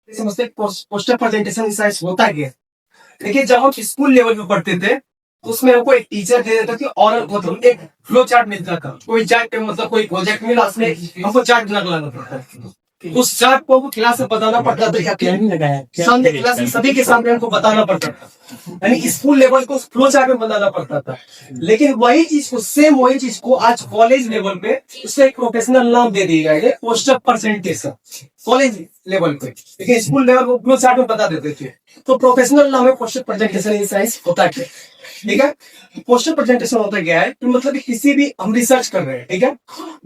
समझते poster presentation science होता क्या है। देखिए जब हम स्कूल लेवल में पढ़ते थे तो उसमें हमको एक टीचर दे देता था और मतलब एक फ्लो चार्ट मिलता था। कोई चार्ट मतलब कोई प्रोजेक्ट मिला उसमें हमको चार्ट लगाना पड़ता था। उस चार्ट को क्लास में बताना पड़ता था क्या सामने क्लास में सभी के सामने हमको बताना पड़ता था। यानी स्कूल लेवल को फ्लो चार्ट में बनाना पड़ता था। लेकिन वही चीज को सेम वही चीज को आज कॉलेज लेवल पे उससे एक प्रोफेशनल नाम दे दिया गया है पोस्टर प्रेजेंटेशन। कॉलेज लेवल पे लेकिन स्कूल लेवल को फ्लो चार्ट में बता देते थे। तो प्रोफेशनल नाम है पोस्टर प्रेजेंटेशन इन साइंस होता है। ठीक है पोस्टर प्रेजेंटेशन होता क्या है कि मतलब किसी भी हम रिसर्च कर रहे हैं। ठीक है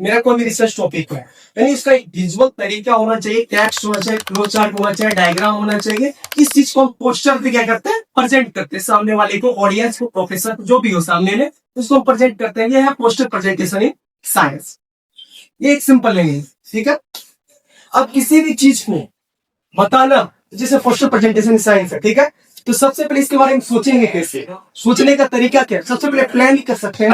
मेरा कोई भी रिसर्च टॉपिक है यानी उसका एक विजुअल तरीका होना चाहिए, टेक्स्ट होना चाहिए, फ्लो चार्ट होना चाहिए, डायग्राम होना चाहिए। इस चीज को हम पोस्टर पे क्या करते हैं प्रेजेंट करते हैं सामने वाले को, ऑडियंस को, प्रोफेसर जो भी हो सामने में उसको प्रेजेंट करते हैं। ये है पोस्टर प्रेजेंटेशन इन साइंस। ये एक सिंपल लैंग्वेज। ठीक है अब किसी भी चीज को बताना जैसे पोस्टर प्रेजेंटेशन साइंस है। ठीक है तो सबसे पहले इसके बारे में सोचेंगे कैसे, सोचने का तरीका क्या है। सबसे पहले प्लान कर सकते हैं।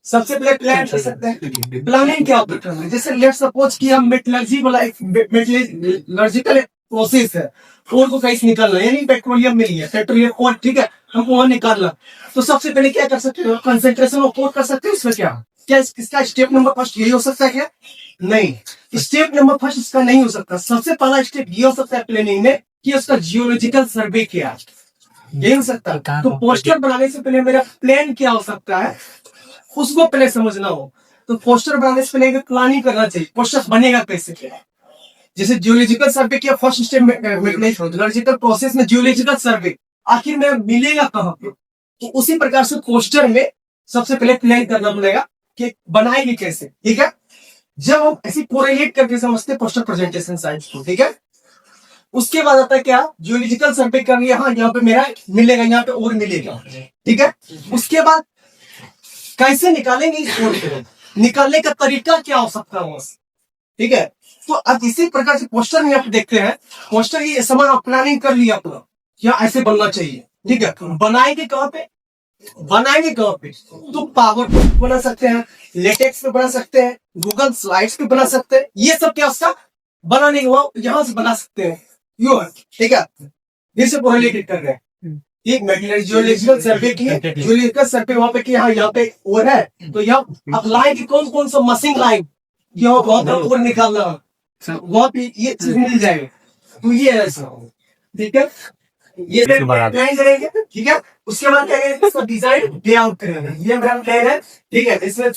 सबसे पहले प्लान कर सकते हैं। प्लानिंग क्या होता है जैसे लेट सपोज कि हम मेटलर्जी वाला एक मेटलर्जिकल प्रोसेस है और को कहीं से निकालना यानी पेट्रोलियम मिल गया पेट्रोलियम और ठीक है हमको वहां निकालना। तो सबसे पहले क्या कर सकते हैं कंसेंट्रेशन और कोड कर सकते हैं। इसमें क्या इसका स्टेप नंबर फर्स्ट यही हो सकता है क्या? नहीं स्टेप नंबर फर्स्ट इसका नहीं हो सकता। सबसे पहला स्टेप ये हो सकता है प्लानिंग में कि उसका जियोलॉजिकल सर्वे क्या ये हो सकता है। तो पोस्टर बनाने से पहले मेरा प्लान क्या हो सकता है उसको पहले समझना हो। तो पोस्टर बनाने से पहले प्लानिंग करना चाहिए पोस्टर बनेगा कैसे। जैसे जियोलॉजिकल सर्वे किया फर्स्ट स्टेप जियोलॉजिकल प्रोसेस में जियोलॉजिकल सर्वे आखिर में मिलेगा कहाँ पे। तो उसी प्रकार से पोस्टर में सबसे पहले प्लान करना पड़ेगा कि बनाएंगे कैसे। ठीक है जब हम ऐसी कोरिलेट करके समझते हैं पोस्टर प्रेजेंटेशन साइंस को। ठीक है उसके बाद आता है क्या जियोलॉजिकल सर्वे कर लिया हाँ यहाँ पे मेरा मिलेगा यहाँ पे और मिलेगा। ठीक है उसके बाद कैसे निकालेंगे इस कोड को, निकालने का तरीका क्या हो सकता है। ठीक है तो अब इसी प्रकार से पोस्टर में आप देखते हैं पोस्टर की समान प्लानिंग कर लिया अपना क्या ऐसे बनना चाहिए। ठीक है बनाएंगे कहाँ पे तो पावर पॉइंट बना सकते हैं, लेटेक्स पे बना सकते हैं, गूगल स्लाइड्स पे बना सकते हैं। ये सब क्या उसका बनाने के यहाँ से बना सकते हैं। ठीक है इससे रिलेटेड कर रहे हैं एक जियोलॉजिकल सर्वे की जियोलॉजिकल सर्वे वहां पे कि यहाँ पे और है तो यहाँ अब लाइन की कौन कौन सा मशीन लाइन यहाँ बहुत और निकालना वहां पे ये चीज मिल जाएगा। तो ये है ठीक है ये प्लान करेंगे। ठीक है उसके बाद क्या करेंगे इसको डिजाइन लेआउट करेंगे। ये मेरा प्लान है। ठीक है इसमें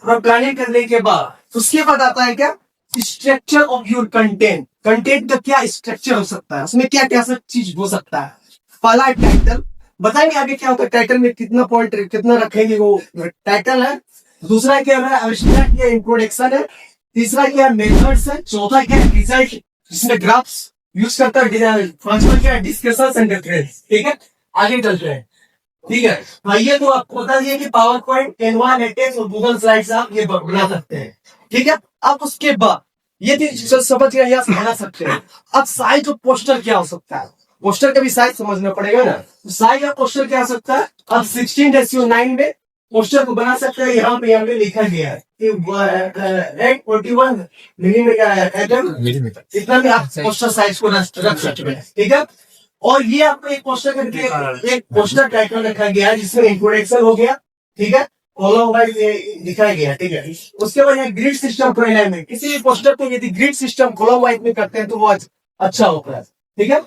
प्लानिंग करने के बाद उसके बाद आता है क्या structure of your content. Content का क्या स्ट्रक्चर हो सकता है उसमें क्या क्या सब चीज हो सकता है। पहला टाइटल बताएंगे आगे क्या होता है टाइटल में कितना पॉइंट कितना रखेंगे वो टाइटल है। दूसरा क्या है एब्स्ट्रैक्ट या इंट्रोडक्शन है। तीसरा क्या है मेथड्स है। चौथा क्या है रिजल्ट जिसमें ग्राफ्स यूज करता है। पांचवा क्या है डिस्कशन एंड रेफरेंस। ठीक है आगे चलते हैं। ठीक है भैया तो आपको बता दिए कि पावर पॉइंट कैनवा लेटेक्स और गूगल स्लाइड्स आप ये बना सकते हैं। ठीक है अब उसके बाद ये चीज समझ गया यहाँ बना सकते हैं। अब साइज ऑफ पोस्टर क्या हो सकता है पोस्टर का भी साइज समझना पड़ेगा ना। साइज ऑफ पोस्टर क्या हो सकता है अब 16:9 में पोस्टर को बना सकते हैं। यहाँ पे लिखा गया है 841 मिलीमीटर इतना भी आप पोस्टर साइज को रख सकते हैं। ठीक है और ये आपको एक पोस्टर करके एक पोस्टर टाइटल रखा गया है जिसमें इंट्रोडक्शन हो गया। ठीक है कॉलम वाइज दिखाया गया। ठीक है उसके बाद ग्रिड सिस्टम प्रोग्राम में किसी भी पोस्टर को यदि ग्रिड सिस्टम कॉलम वाइज में करते हैं तो वो अच्छा होता है। ठीक है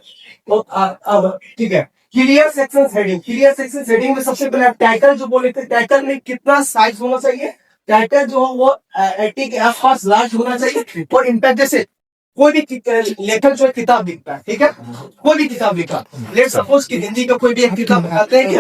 तो अब ठीक है clear section heading. Clear section heading में सबसे पहले टाइटल जो बोले थे टाइटल में कितना साइज होना चाहिए। टाइटल जो है वो 80 के आसपास लार्ज होना चाहिए। और इम्पैक्ट जैसे कोई भी लेखक जो किताब लिखता है। ठीक है कोई भी किताब लिखा लेट सपोज कि हिंदी का कोई भी एक किताब बताते हैं कि